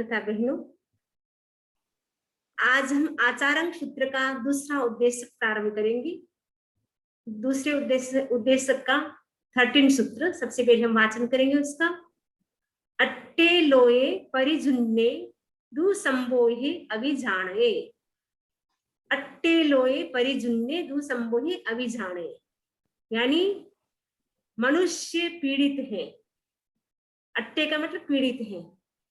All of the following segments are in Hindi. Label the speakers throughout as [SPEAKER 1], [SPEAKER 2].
[SPEAKER 1] तथा बहनों, आज हम आचारण सूत्र का दूसरा उद्देश्य प्रारंभ करेंगे। दूसरे उद्देश्य का 13 सूत्र सबसे पहले हम वाचन करेंगे उसका। अट्टे लोए परिजुन्ने दु संबोहे अभिजाणे। अट्टे लोए परिजुन्ने दु संबोहे अभिजाणे, यानी मनुष्य पीड़ित है। अट्टे का मतलब पीड़ित है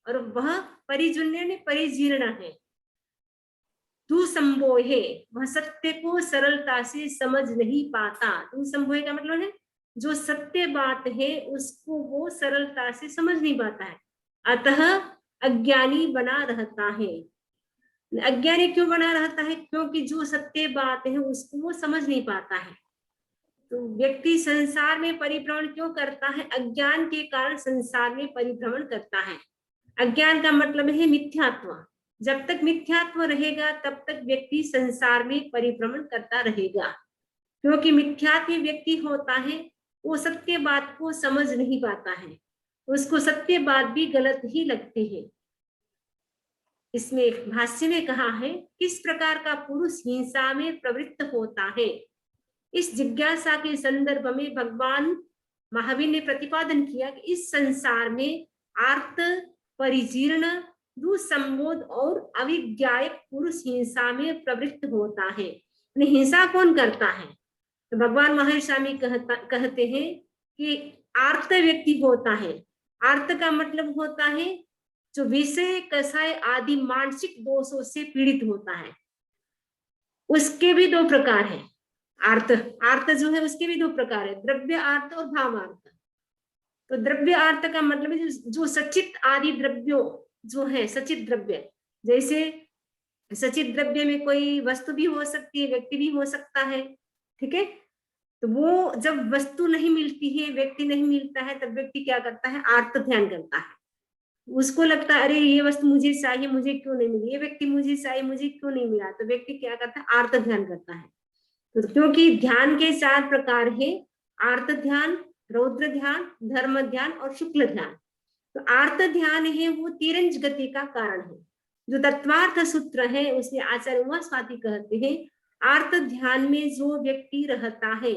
[SPEAKER 1] और वह परिजुन्य ने परिजीर्ण है। तू संबोहे, वह सत्य को सरलता से समझ नहीं पाता। तू संबोहे का मतलब है जो सत्य बात है उसको वो सरलता से समझ नहीं पाता है, अतः अज्ञानी बना रहता है। अज्ञानी क्यों बना रहता है? क्योंकि जो सत्य बात है उसको वो समझ नहीं पाता है। तो व्यक्ति संसार में परिभ्रमण क्यों करता है? अज्ञान के कारण संसार में परिभ्रमण करता है। अज्ञान का मतलब है मिथ्यात्व। जब तक मिथ्यात्व रहेगा तब तक व्यक्ति संसार में परिभ्रमण करता रहेगा। क्योंकि मिथ्यात्व व्यक्ति होता है वो सत्य बात को समझ नहीं पाता है, उसको सत्य बात भी गलत ही लगती है। इसमें भाष्य में कहा है किस प्रकार का पुरुष हिंसा में प्रवृत्त होता है। इस जिज्ञासा के संदर्भ में भगवान महावीर ने प्रतिपादन किया कि इस संसार में आर्त, परिजीर्ण, दुसंबोध और अविज्ञायक पुरुष हिंसा में प्रवृत्त होता है। हिंसा कौन करता है? तो भगवान महावीर स्वामी कहते हैं कि आर्त व्यक्ति होता है। आर्त का मतलब होता है जो विषय, कषाय आदि मानसिक दोषों से पीड़ित होता है। उसके भी दो प्रकार हैं। आर्त जो है उसके भी दो प्रकार है, द्रव्य आर्त और भाव आर्त। तो द्रव्य आर्त का मतलब है जो सचित आदि द्रव्यों जो है, सचित द्रव्य, जैसे सचित द्रव्य में कोई वस्तु भी हो सकती है, व्यक्ति भी हो सकता है, ठीक है। तो वो जब वस्तु नहीं मिलती है, व्यक्ति नहीं मिलता है, तब व्यक्ति क्या करता है? आर्त ध्यान करता है। उसको लगता है अरे ये वस्तु मुझे चाहिए, मुझे क्यों नहीं मिली, ये व्यक्ति मुझे चाहिए, मुझे क्यों नहीं मिला, तो व्यक्ति क्या करता है? आर्त ध्यान करता है। तो क्योंकि ध्यान के 4 प्रकार है, आर्त ध्यान, रौद्र ध्यान, धर्म ध्यान और शुक्ल ध्यान। तो आर्त ध्यान है वो तिरंज गति का कारण है। जो तत्वार्थ सूत्र है उसमें आचार्य उमा स्वाति कहते हैं आर्त ध्यान में जो व्यक्ति रहता है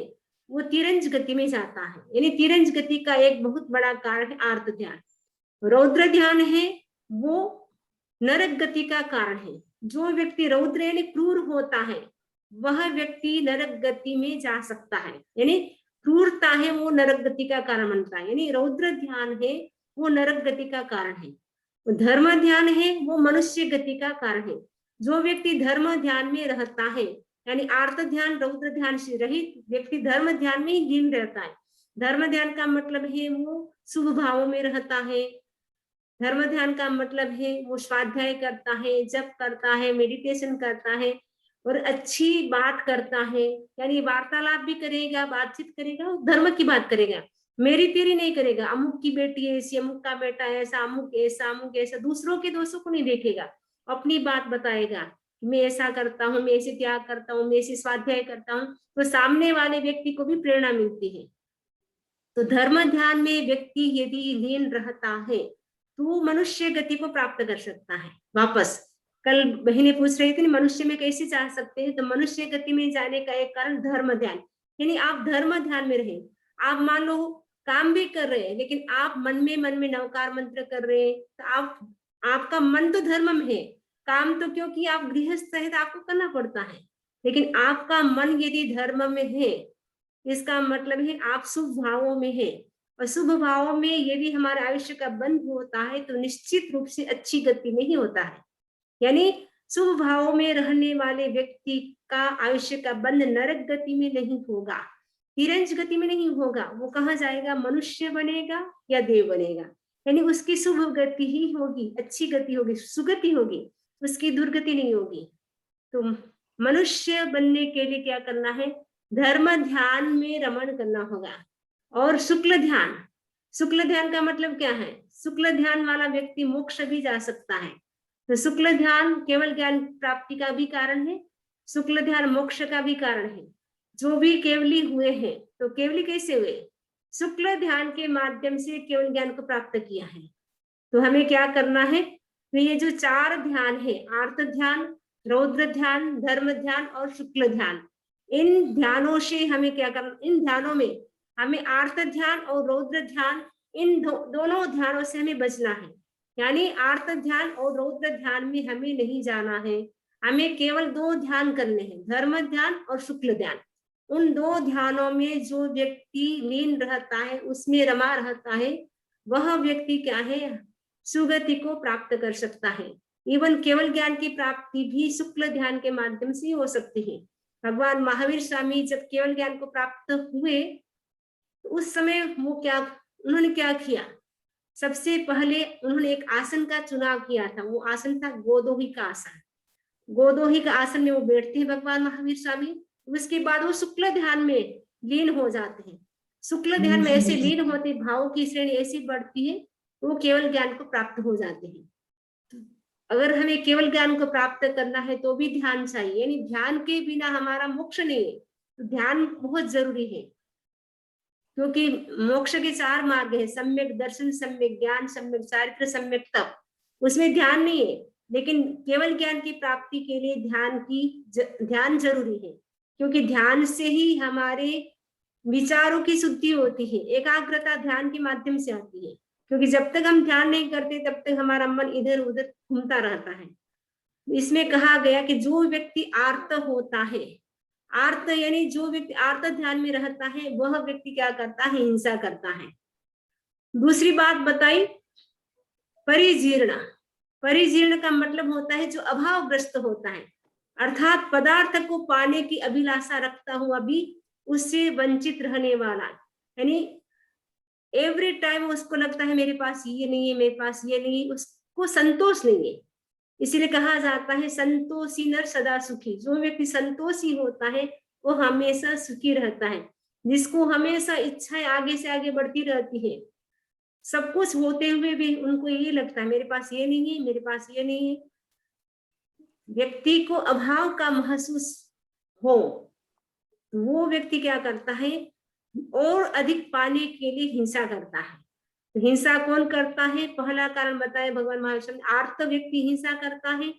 [SPEAKER 1] वो तिरंज गति में जाता है, यानी तिरंज गति का एक बहुत बड़ा कारण है आर्त ध्यान। रौद्र ध्यान है वो नरक गति का कारण है। जो व्यक्ति रौद्र यानी क्रूर होता है वह व्यक्ति नरक गति में जा सकता है, यानी क्रूरता है वो नरक गति का कारण बनता है, यानी रौद्र ध्यान है वो नरक गति का कारण है। धर्म ध्यान है वो मनुष्य गति का कारण है। जो व्यक्ति धर्म ध्यान में रहता है, यानी आर्त ध्यान, रौद्र ध्यान से रहित व्यक्ति धर्म ध्यान में ही लीन रहता है। धर्म ध्यान का मतलब है वो शुभ भावों में रहता है। धर्म ध्यान का मतलब है वो स्वाध्याय करता है, जप करता है, मेडिटेशन करता है और अच्छी बात करता है, यानी वार्तालाप भी करेगा, बातचीत करेगा, धर्म की बात करेगा, मेरी तेरी नहीं करेगा। अमुक की बेटी ऐसी, अमुक का बेटा ऐसा, अमुक ऐसा, अमुक ऐसा, दूसरों के दोषों को नहीं देखेगा, अपनी बात बताएगा, मैं ऐसा करता हूँ, मैं ऐसे त्याग करता हूँ, मैं ऐसे स्वाध्याय करता हूँ, तो सामने वाले व्यक्ति को भी प्रेरणा मिलती है। तो धर्म ध्यान में व्यक्ति यदि लीन रहता है तो मनुष्य गति को प्राप्त कर सकता है। वापस कल बहने पूछ रही थी मनुष्य में कैसे जा सकते हैं, तो मनुष्य गति में जाने का एक कारण धर्म ध्यान, यानी आप धर्म ध्यान में रहे। आप मान लो काम भी कर रहे हैं लेकिन आप मन में नवकार मंत्र कर रहे हैं, तो आपका मन तो धर्म में है, काम तो क्योंकि आप गृहस्थ है तो आपको करना पड़ता है, लेकिन आपका मन यदि धर्म में है इसका मतलब है आप शुभ भावों में है। और शुभ भावों में यदि हमारे आयुष्य का बंध होता है तो निश्चित रूप से अच्छी गति में ही होता है। यानी शुभ भावों में रहने वाले व्यक्ति का आयुष्य का बंध नरक गति में नहीं होगा, तिरंज गति में नहीं होगा। वो कहाँ जाएगा? मनुष्य बनेगा या देव बनेगा, यानी उसकी शुभ गति ही होगी, अच्छी गति होगी, सुगति होगी, उसकी दुर्गति नहीं होगी। तो मनुष्य बनने के लिए क्या करना है? धर्म ध्यान में रमण करना होगा। और शुक्ल ध्यान का मतलब क्या है? शुक्ल ध्यान वाला व्यक्ति मोक्ष भी जा सकता है। तो शुक्ल ध्यान केवल ज्ञान प्राप्ति का भी कारण है, शुक्ल ध्यान मोक्ष का भी कारण है। जो भी केवली हुए हैं, तो केवली कैसे हुए? शुक्ल ध्यान के माध्यम से केवल ज्ञान को प्राप्त किया है। तो हमें क्या करना है? तो ये जो 4 ध्यान है, आर्त ध्यान, रौद्र ध्यान, धर्म ध्यान और शुक्ल ध्यान, इन ध्यानों से हमें क्या करना, इन ध्यानों में हमें आर्त ध्यान और रौद्र ध्यान, इन दोनों ध्यानों से हमें बचना है। यानी आर्त ध्यान और रौद्र ध्यान में हमें नहीं जाना है, हमें केवल 2 ध्यान करने हैं, धर्म ध्यान और शुक्ल ध्यान। उन 2 ध्यानों में जो व्यक्ति लीन रहता है, उसमें रमा रहता है, वह व्यक्ति क्या है, सुगति को प्राप्त कर सकता है। इवन केवल ज्ञान की प्राप्ति भी शुक्ल ध्यान के माध्यम से हो सकती है। भगवान महावीर स्वामी जब केवल ज्ञान को प्राप्त हुए, तो उस समय उन्होंने क्या किया, सबसे पहले उन्होंने एक आसन का चुनाव किया था। वो आसन था गोदोहिक आसन। गोदोहिक आसन में वो बैठते हैं भगवान महावीर स्वामी। उसके बाद वो शुक्ल ध्यान में लीन हो जाते हैं। शुक्ल ध्यान में ऐसे लीन होते, भाव की श्रेणी ऐसी बढ़ती है, वो केवल ज्ञान को प्राप्त हो जाते हैं। अगर हमें केवल ज्ञान को प्राप्त करना है तो भी ध्यान चाहिए, यानी ध्यान के बिना हमारा मोक्ष नहीं है। तो ध्यान बहुत जरूरी है, क्योंकि मोक्ष के 4 मार्ग है, सम्यक दर्शन, सम्यक ज्ञान, सम्यक चारित्र, सम्यक तप। उसमें ध्यान नहीं है, लेकिन केवल ज्ञान की प्राप्ति के लिए ध्यान जरूरी है, क्योंकि ध्यान से ही हमारे विचारों की शुद्धि होती है। एकाग्रता ध्यान के माध्यम से आती है, क्योंकि जब तक हम ध्यान नहीं करते तब तक हमारा मन इधर उधर घूमता रहता है। इसमें कहा गया कि जो व्यक्ति आर्त होता है, आर्त यानी जो व्यक्ति आर्त ध्यान में रहता है, वह व्यक्ति क्या करता है, हिंसा करता है। दूसरी बात बताई परिजीर्ण। परिजीर्ण का मतलब होता है जो अभावग्रस्त होता है, अर्थात पदार्थ को पाने की अभिलाषा रखता हुआ भी उससे वंचित रहने वाला। यानी एवरी टाइम उसको लगता है मेरे पास ये नहीं है, मेरे पास ये नहीं, उसको संतोष नहीं है। इसीलिए कहा जाता है संतोषी नर सदा सुखी। जो व्यक्ति संतोषी होता है वो हमेशा सुखी रहता है। जिसको हमेशा इच्छाएं आगे से आगे बढ़ती रहती है, सब कुछ होते हुए भी उनको ये लगता है मेरे पास ये नहीं है, मेरे पास ये नहीं है। व्यक्ति को अभाव का महसूस हो, वो व्यक्ति क्या करता है, और अधिक पाने के लिए हिंसा करता है। तो हिंसा कौन करता है, पहला कारण बताया भगवान महावीर, आर्त व्यक्ति हिंसा करता है।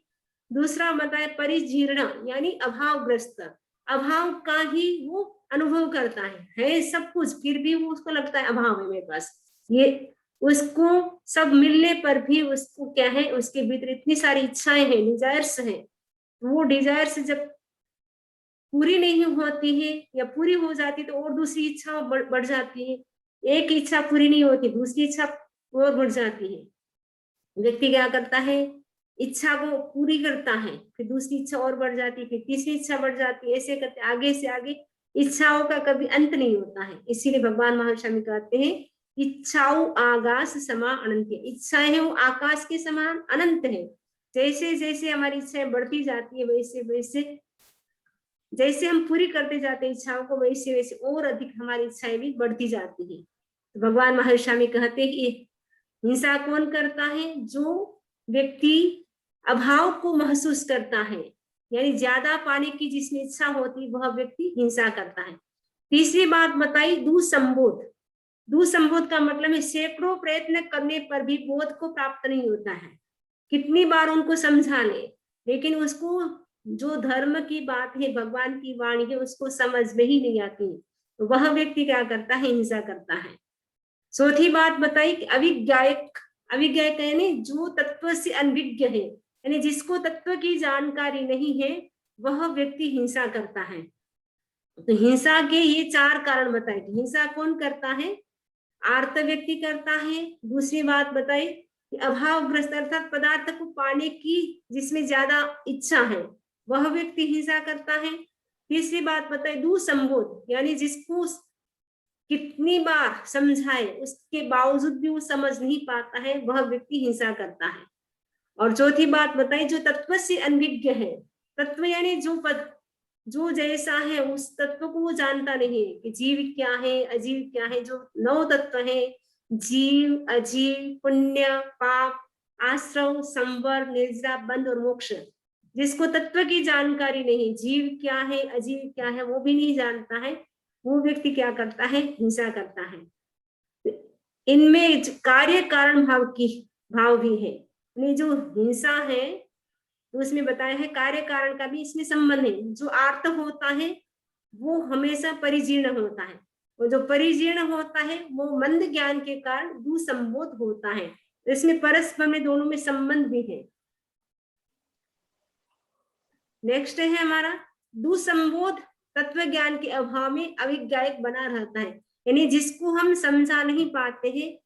[SPEAKER 1] दूसरा बताया परिजीर्ण, यानी अभावग्रस्त, अभाव का ही वो अनुभव करता है सब कुछ, फिर भी वो उसको लगता है अभाव है मेरे पास, ये उसको सब मिलने पर भी उसको क्या है, उसके भीतर इतनी सारी इच्छाएं हैं, डिजायर्स है। वो डिजायर्स जब पूरी नहीं होती है या पूरी हो जाती तो और दूसरी इच्छा बढ़ जाती है। एक इच्छा पूरी नहीं होती, दूसरी इच्छा और बढ़ जाती है। व्यक्ति क्या करता है, इच्छा को पूरी करता है, फिर दूसरी इच्छा और बढ़ जाती है, फिर तीसरी इच्छा बढ़ जाती है, ऐसे करते आगे से आगे इच्छाओं का कभी अंत नहीं होता है। इसीलिए भगवान महावीर कहते हैं इच्छाओं आकाश समान अनंत है। इच्छाएं हैं वो आकाश के समान अनंत है। जैसे जैसे हमारी इच्छाएं बढ़ती जाती है, वैसे वैसे जैसे हम पूरी करते जाते हैं इच्छाओं को, वैसे वैसे और अधिक हमारी इच्छाएं भी बढ़ती जाती है। तो भगवान महावीर कहते हैं कि हिंसा कौन करता है, जो व्यक्ति अभाव को महसूस करता है, यानी ज्यादा पाने की जिसमें इच्छा होती, वह व्यक्ति हिंसा करता है। तीसरी बात बताई दुसंबोध। दुसंबोध का मतलब है सैकड़ों प्रयत्न करने पर भी बोध को प्राप्त नहीं होता है। कितनी बार उनको समझा ले, लेकिन उसको जो धर्म की बात है, भगवान की वाणी है, उसको समझ में ही नहीं आती, तो वह व्यक्ति क्या करता है, हिंसा करता है। चौथी बात बताई कि अविज्ञायक। अविज्ञायक यानी जो तत्व से अनभिज्ञ है, यानी जिसको तत्व की जानकारी नहीं है, वह व्यक्ति हिंसा करता है। तो हिंसा के ये 4 कारण बताए। हिंसा कौन करता है, आर्त व्यक्ति करता है। दूसरी बात बताई कि अभावग्रस्त अर्थात पदार्थ को पाने की जिसमें ज्यादा इच्छा है, वह व्यक्ति हिंसा करता है। तीसरी बात बताई दुसंबोध, यानी जिसको कितनी बार समझाए उसके बावजूद भी वो समझ नहीं पाता है, वह व्यक्ति हिंसा करता है। और चौथी बात बताई जो तत्व से अनभिज्ञ है। तत्व यानी जो जैसा है उस तत्व को वो जानता नहीं है कि जीव क्या है, अजीव क्या है। जो 9 तत्व है, जीव, अजीव, पुण्य, पाप, आश्रव, संवर, निर्जरा, बंध और मोक्ष, जिसको तत्व की जानकारी नहीं, जीव क्या है, अजीव क्या है, वो भी नहीं जानता है, वो व्यक्ति क्या करता है, हिंसा करता है। इनमें कार्य कारण भाव भी है। यानी जो हिंसा है तो उसमें बताया है कार्य कारण का भी इसमें संबंध है। जो आर्त होता है वो हमेशा परिजीर्ण होता है, और जो परिजीर्ण होता है वो मंद ज्ञान के कारण दुसंबोध होता है। इसमें परस्पर में दोनों में संबंध भी है। नेक्स्ट है हमारा दुसंबोध तत्व ज्ञान के अभाव में अविज्ञायक बना रहता है, यानी जिसको हम समझा नहीं पाते हैं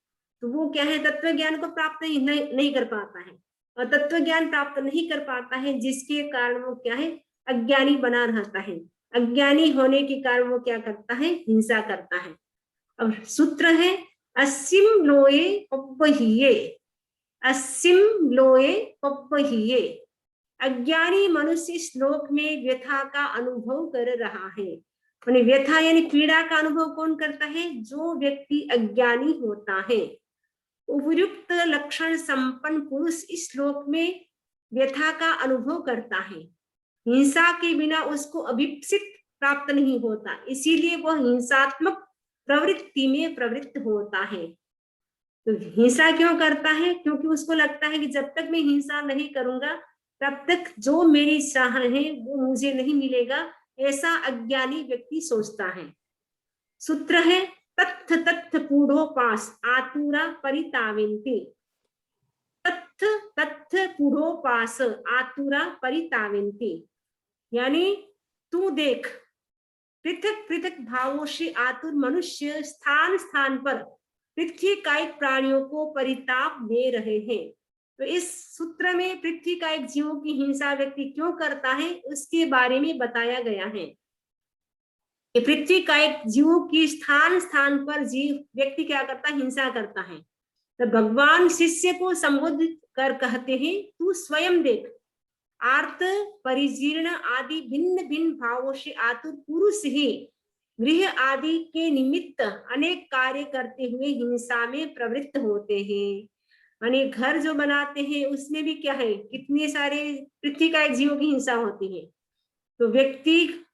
[SPEAKER 1] तो वो क्या है, तत्व ज्ञान को प्राप्त नहीं कर पाता है, और तत्व ज्ञान प्राप्त नहीं कर पाता है जिसके कारण वो क्या है, अज्ञानी बना रहता है। अज्ञानी होने के कारण वो क्या करता है, हिंसा करता है। अब सूत्र है असीम लोए पप्पहिये, असीम लोए पप्पहिये। अज्ञानी मनुष्य श्लोक में व्यथा का अनुभव कर रहा है। व्यथा यानी पीड़ा का अनुभव कौन करता है, जो व्यक्ति अज्ञानी होता है। उपयुक्त लक्षण संपन्न पुरुष इस श्लोक में व्यथा का अनुभव करता है। हिंसा के बिना उसको अभिप्सित प्राप्त नहीं होता, इसीलिए वह हिंसात्मक प्रवृत्ति में प्रवृत्त होता है। तो हिंसा क्यों करता है, क्योंकि उसको लगता है कि जब तक मैं हिंसा नहीं करूंगा तब तक जो मेरी चाह है वो मुझे नहीं मिलेगा, ऐसा अज्ञानी व्यक्ति सोचता है। सूत्र है तत्थ तत्थ पूढ़ोपास आतुरा परिताविन्ति। तत्थ तत्थ पूढ़ोपास आतुरा परिताविन्ति, यानी तू देख पृथक पृथक भावों से आतुर मनुष्य स्थान स्थान पर पृथ्वी कायिक प्राणियों को परिताप दे रहे हैं। तो इस सूत्र में पृथ्वी कायिक जीवों की हिंसा व्यक्ति क्यों करता है उसके बारे में बताया गया है। कि पृथ्वी कायिक जीवों की स्थान स्थान पर जीव व्यक्ति क्या करता है, हिंसा करता है। तो भगवान शिष्य को संबोधित कर कहते हैं तू स्वयं देख, आर्त परिजीर्ण आदि भिन्न भिन्न भावों से आतुर पुरुष ही गृह आदि के निमित्त अनेक कार्य करते हुए हिंसा में प्रवृत्त होते हैं। यानी घर जो बनाते हैं उसमें भी क्या है, कितने सारे पृथ्वी का एक जीवों की हिंसा होती है। तो व्यक्ति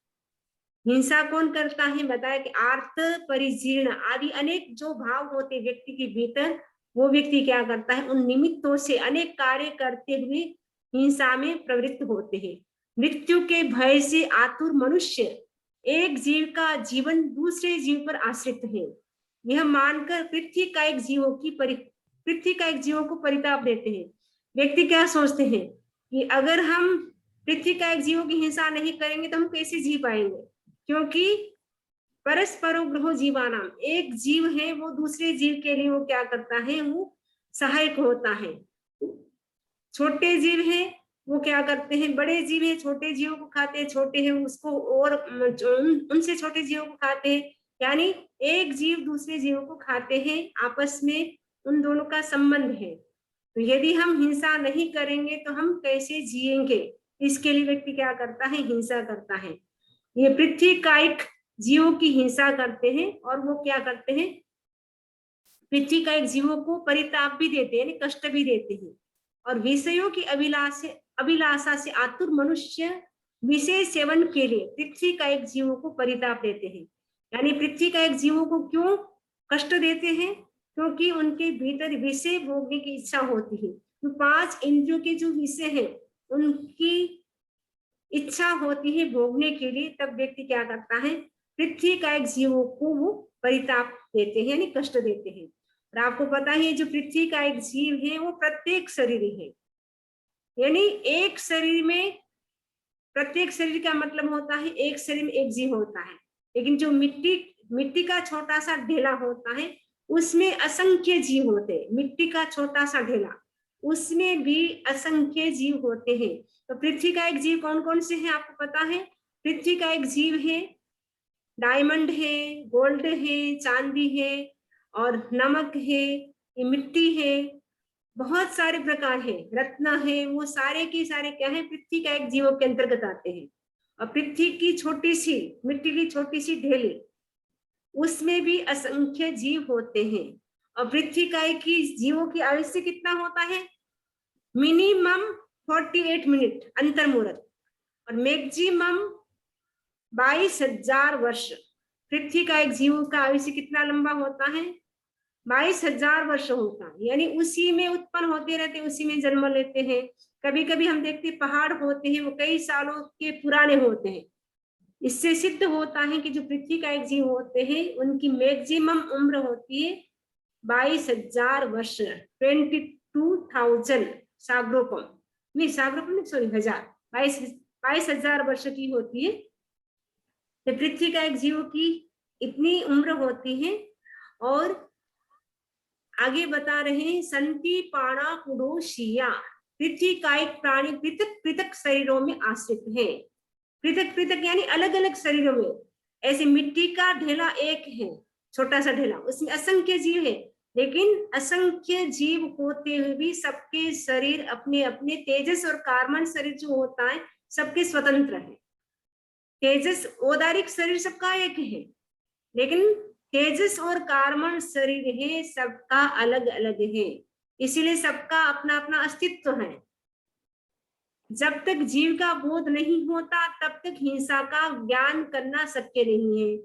[SPEAKER 1] हिंसा कौन करता है, बताया कि आर्त परिजीर्ण आदि अनेक जो भाव होते व्यक्ति के भीतर, वो व्यक्ति क्या करता है, उन निमित्तों से अनेक कार्य करते हुए हिंसा में प्रवृत्त होते हैं। मृत्यु के भय से आतुर मनुष्य एक जीव का जीवन दूसरे जीव पर आश्रित है, यह मानकर पृथ्वी का एक जीवों को परिताप देते हैं। व्यक्ति क्या सोचते हैं कि अगर हम पृथ्वी का एक जीवों की हिंसा नहीं करेंगे तो हम कैसे जी पाएंगे, क्योंकि परस्परो ग्रहो जीवानाम, एक जीव है वो दूसरे जीव के लिए वो क्या करता है, वो सहायक होता है। छोटे जीव है वो क्या करते हैं, बड़े जीव है छोटे जीवों को खाते हैं, छोटे हैं उसको और उनसे छोटे जीवों को खाते हैं, यानी एक जीव दूसरे जीवों को खाते हैं, आपस में उन दोनों का संबंध है। तो यदि हम हिंसा नहीं करेंगे तो हम कैसे जिएंगे, इसके लिए व्यक्ति क्या करता है, हिंसा करता है। ये पृथ्वी कायिक जीवों की हिंसा करते हैं और वो क्या करते हैं, पृथ्वी कायिक जीवों को परिताप भी देते हैं, कष्ट भी देते हैं। और विषयों की अभिलाषा से आतुर मनुष्य विषय सेवन के लिए पृथ्वी कायिक जीवों को परिताप देते हैं। यानी पृथ्वी कायिक जीवों को क्यों कष्ट देते हैं, क्योंकि उनके भीतर विषय भोगने की इच्छा होती है। तो 5 इंद्रियों के जो विषय है उनकी इच्छा होती है भोगने के लिए, तब व्यक्ति क्या करता है, पृथ्वी कायिक जीवों को वो परिताप देते हैं, यानी कष्ट देते हैं। और आपको पता है जो पृथ्वी का एक जीव है वो प्रत्येक शरीर है, यानी एक शरीर में, प्रत्येक शरीर का मतलब होता है एक शरीर में एक जीव होता है, लेकिन जो मिट्टी का छोटा सा ढेला होता है उसमें असंख्य जीव होते हैं। मिट्टी का छोटा सा ढेला उसमें भी असंख्य जीव होते हैं। तो पृथ्वी का एक जीव कौन कौन से हैं आपको पता है, पृथ्वी का एक जीव है डायमंड है, गोल्ड है, चांदी है और नमक है, ये मिट्टी है, बहुत सारे प्रकार है, रत्न है, वो सारे के सारे क्या है, पृथ्वी का एक जीवों के अंतर्गत आते हैं। और पृथ्वी की छोटी सी मिट्टी की छोटी सी ढेली उसमें भी असंख्य जीव होते हैं। और पृथ्वी का एक ही जीवों की आयुष्य कितना होता है, मिनिमम 48 मिनट अंतर्मुहूर्त और मैक्सिमम 22,000 वर्ष। पृथ्वी का एक जीव का आयुष्य कितना लंबा होता है, 22,000 वर्ष होता है, यानी उसी में उत्पन्न होते रहते, उसी में जन्म लेते हैं। कभी कभी हम देखते पहाड़ होते हैं वो कई सालों के पुराने होते हैं। इससे सिद्ध होता है कि जो पृथ्वी का एक जीव होते हैं उनकी मैक्सिमम उम्र होती है 22,000 वर्ष, 22,000 साग्रोपम, नहीं साग्रोपम नहीं, सॉरी, 22,000 वर्ष की होती है। तो पृथ्वी का एक जीव की इतनी उम्र होती है। और आगे बता रहे हैं, संति पाणा कुडोशिया, पृथ्वी का एक प्राणी पृथक पृथक शरीरों में आश्रित है। पृथक पृथक यानी अलग अलग शरीरों में। ऐसे मिट्टी का ढेला एक है, छोटा सा ढेला, उसमें असंख्य जीव है, लेकिन असंख्य जीव होते हुए भी सबके शरीर अपने अपने, तेजस और कार्बन शरीर जो होता है सबके स्वतंत्र है। तेजस औदारिक शरीर सबका एक है, लेकिन तेजस और कार्बन शरीर है सबका अलग अलग है, इसीलिए सबका अपना अपना अस्तित्व है। जब तक जीव का बोध नहीं होता तब तक हिंसा का ज्ञान करना शक्य नहीं है।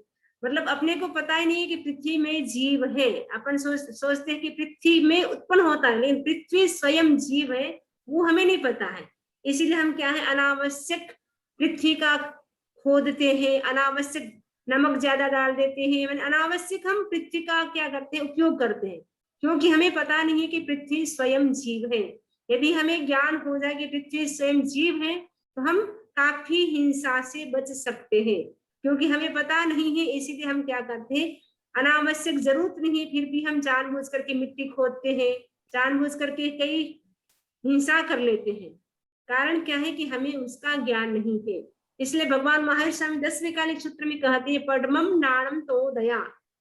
[SPEAKER 1] मतलब अपने को पता ही नहीं है कि पृथ्वी में जीव है। अपन सोचते हैं कि पृथ्वी में उत्पन्न होता है, लेकिन पृथ्वी स्वयं जीव है वो हमें नहीं पता है। इसीलिए हम क्या है, अनावश्यक पृथ्वी का खोदते हैं, अनावश्यक नमक ज्यादा डाल देते हैं, अनावश्यक हम पृथ्वी का क्या करते हैं, उपयोग करते हैं, क्योंकि हमें पता नहीं है कि पृथ्वी स्वयं जीव है। यदि हमें ज्ञान हो जाए कि पृथ्वी स्वयं जीव है तो हम काफी हिंसा से बच सकते हैं, क्योंकि हमें पता नहीं है। इसीलिए हम क्या करते हैं, अनावश्यक जरूरत नहीं है फिर भी हम जानबूझ करके मिट्टी खोदते हैं, जानबूझ करके कई हिंसा कर लेते हैं। कारण क्या है कि हमें उसका ज्ञान नहीं है। इसलिए भगवान महावीर स्वामी 10वें कालिक सूत्र में कहते हैं, पद्मम नाणम तो दया,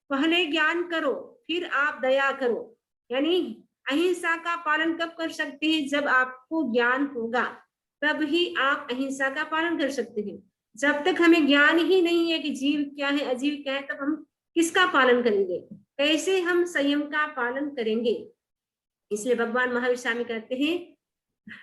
[SPEAKER 1] पहले ज्ञान करो फिर आप दया करो। यानी अहिंसा का पालन कब कर सकते हैं, जब आपको ज्ञान होगा, तब ही आप अहिंसा का पालन कर सकते हैं। जब तक हमें ज्ञान ही नहीं है कि जीव क्या है अजीव क्या है, तब हम किसका पालन करेंगे, कैसे हम संयम का पालन करेंगे। इसलिए भगवान महावीर स्वामी कहते हैं,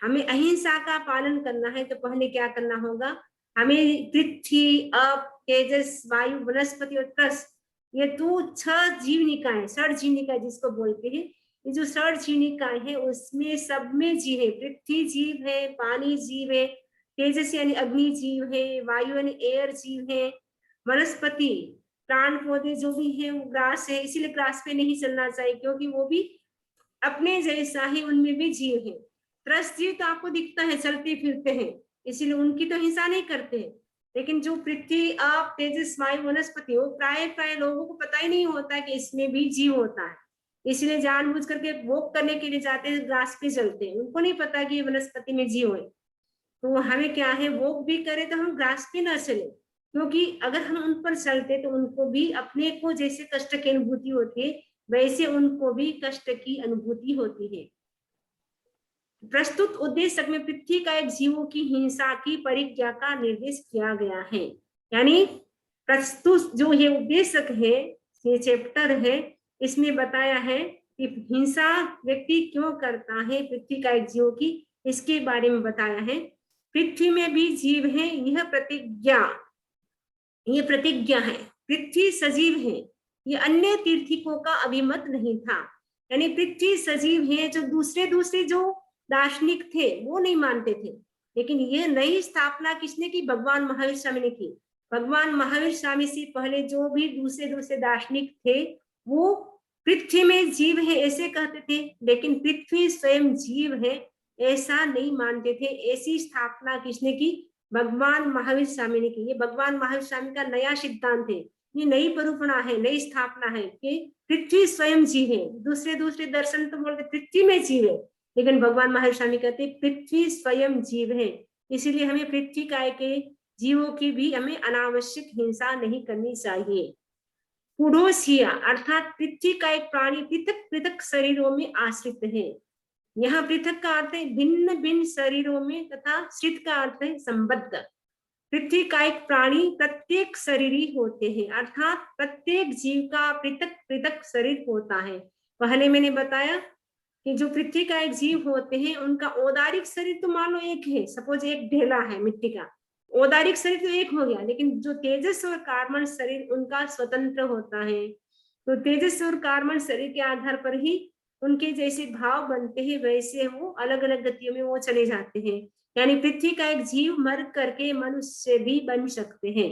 [SPEAKER 1] हमें अहिंसा का पालन करना है तो पहले क्या करना होगा, हमें पृथ्वी, अप, तेजस, वायु, वनस्पति और त्रस, ये तो 6 जीवनिकाएं, षड जीवनिकाएं जिसको बोलते हैं, ये जो षड जीवनिकाएं है उसमें सब में जीव है। पृथ्वी जीव है, पानी जीव है, तेजस यानी अग्नि जीव है, वायु यानी एयर जीव है, वनस्पति प्राण पौधे जो भी है वो ग्रास है। इसीलिए ग्रास पे नहीं चलना चाहिए क्योंकि वो भी अपने जैसा ही, उनमें भी जीव है। त्रस्त जीव तो आपको दिखता है, चलते फिरते हैं, इसीलिए उनकी तो हिंसा नहीं करते हैं। लेकिन जो पृथ्वी, आप, तेजस, वायु, वनस्पति, वो प्राय लोगों को पता ही नहीं होता कि इसमें भी जीव होता है। इसलिए जानबूझ करके वॉक करने के लिए जाते हैं, ग्रास पे चलते हैं, उनको नहीं पता कि वनस्पति में जीव है। तो हमें क्या है, वॉक भी करें तो हम ग्रास पे न चले, क्योंकि अगर हम उन पर चलते तो उनको भी अपने को जैसे कष्ट की अनुभूति होती है, वैसे उनको भी कष्ट की अनुभूति होती है। प्रस्तुत उद्देश्य में पृथ्वी का एक जीवों की हिंसा की परिज्ञा का निर्देश किया गया है। यानी प्रस्तुत जो ये उद्देश्य है, ये चैप्टर है, इसमें बताया है कि हिंसा व्यक्ति क्यों करता है पृथ्वी का एक जीव की, इसके बारे में बताया है। पृथ्वी में भी जीव है, यह प्रतिज्ञा है। पृथ्वी सजीव है, ये अन्य तीर्थिकों का अभिमत नहीं था। यानी पृथ्वी सजीव है, जो दूसरे जो दार्शनिक थे वो नहीं मानते थे, लेकिन ये नई स्थापना किसने की, भगवान महावीर स्वामी ने की। भगवान महावीर स्वामी से पहले जो भी दूसरे दार्शनिक थे वो पृथ्वी में जीव है ऐसे कहते थे, लेकिन पृथ्वी स्वयं जीव है ऐसा नहीं मानते थे। ऐसी स्थापना किसने की, भगवान महावीर स्वामी ने की। ये भगवान महावीर स्वामी का नया सिद्धांत है, ये नई परूपणा है, नई स्थापना है कि पृथ्वी स्वयं जीव है। दूसरे दर्शन तो बोलते पृथ्वी में जीव है, लेकिन भगवान महावीर स्वामी कहते पृथ्वी स्वयं जीव है। इसीलिए हमें पृथ्वी काय के जीवों की भी हमें अनावश्यक हिंसा नहीं करनी चाहिए। पुडोसिया अर्थात पृथ्वी का एक प्राणी पृथक पृथक शरीरों में आश्रित है। यहाँ पृथक का अर्थ है भिन्न भिन्न शरीरों में, तथा श्रित का अर्थ है संबद्ध। पृथ्वी का एक प्राणी प्रत्येक शरीरी होते हैं, अर्थात प्रत्येक जीव का पृथक पृथक शरीर होता है। पहले मैंने बताया कि जो पृथ्वी का एक जीव होते हैं उनका औदारिक शरीर तो मान लो एक है, सपोज एक ढेला है मिट्टी का, औदारिक शरीर तो एक हो गया, लेकिन जो तेजस और कार्बन शरीर उनका स्वतंत्र होता है। तो तेजस और कार्बन शरीर के आधार पर ही उनके जैसे भाव बनते हैं, वैसे वो अलग अलग गतियों में वो चले जाते हैं। यानी पृथ्वी का एक जीव मर करके मनुष्य भी बन सकते हैं।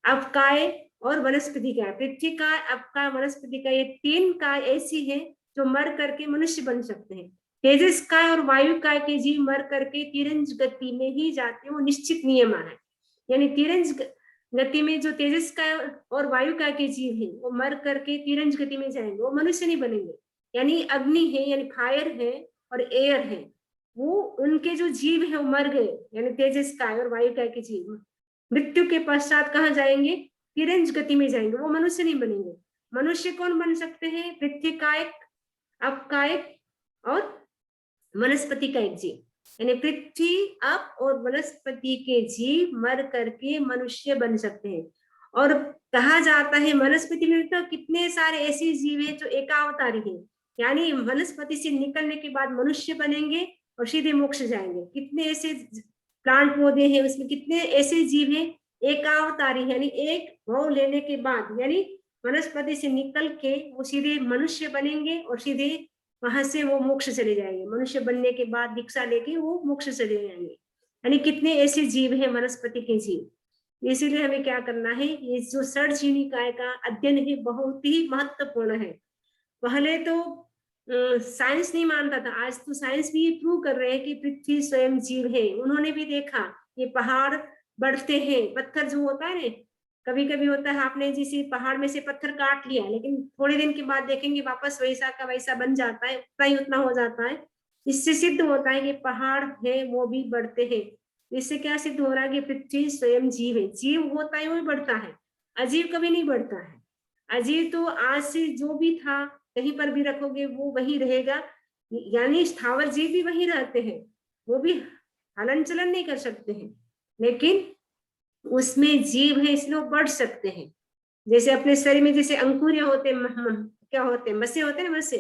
[SPEAKER 1] अपकाय और वनस्पति काय, पृथ्वी का, अपकाय, वनस्पति का, ये तीन काय ऐसी है जो मर करके मनुष्य बन सकते हैं। तेजस काय और वायु काय के जीव मर करके तिरंज गति में ही जाते हैं, वो निश्चित नियम है। यानी तिरंज गति में जो तेजस काय और वायु काय के जीव हैं वो मर करके तिरंज गति में जाएंगे, वो मनुष्य नहीं बनेंगे। यानी अग्नि है, यानी फायर है और एयर है, वो उनके जो जीव है वो मर गए, यानी तेजस काय और वायु काय के जीव मृत्यु के पश्चात कहाँ जाएंगे? तिरंज गति में जाएंगे, वो मनुष्य नहीं बनेंगे। मनुष्य कौन बन सकते हैं? पृथ्वी कायक, अपकायक और वनस्पति का एक जीव। यानी पृथ्वी, अप और वनस्पति के जीव मर करके मनुष्य बन सकते हैं। और कहा जाता है वनस्पति में तो कितने सारे ऐसे जीव हैं जो एकावतारी हैं, यानी वनस्पति से निकलने के बाद मनुष्य बनेंगे और सीधे मोक्ष जाएंगे। कितने ऐसे प्लांट पौधे हैं, उसमें कितने ऐसे जीव हैं एकावतारी, यानी एक भाव लेने के बाद, यानी वनस्पति से निकल के वो सीधे मनुष्य बनेंगे और सीधे वहां से वो मोक्ष चले जाएंगे। मनुष्य बनने के बाद दीक्षा लेके वो मोक्ष चले जाएंगे। यानी कितने ऐसे जीव हैं वनस्पति के जीव। इसीलिए हमें क्या करना है, ये जो षड्ज निकाय का अध्ययन है बहुत ही महत्वपूर्ण है। पहले तो साइंस नहीं मानता था, आज तो साइंस भी प्रूव कर रहे हैं कि पृथ्वी स्वयं जीव है। उन्होंने भी देखा ये पहाड़ बढ़ते हैं, पत्थर जो होता है ना, कभी कभी होता है आपने जिसे पहाड़ में से पत्थर काट लिया, लेकिन थोड़े दिन के बाद देखेंगे वापस वैसा का वैसा बन जाता है, उतना ही उतना हो जाता है। इससे सिद्ध होता है कि पहाड़ है वो भी बढ़ते हैं। इससे क्या सिद्ध हो रहा है कि पृथ्वी स्वयं जीव है। जीव होता है वो भी बढ़ता है, अजीव कभी नहीं बढ़ता है। अजीव तो आज से जो भी था कहीं पर भी रखोगे वो वही रहेगा, यानी स्थावर जीव भी वही रहते हैं, वो भी हलन चलन नहीं कर सकते हैं, लेकिन उसमें जीव है इसलिए वो बढ़ सकते हैं। जैसे अपने शरीर में जैसे अंकुर होते क्या होते हैं, मसे होते हैं ना, मसे।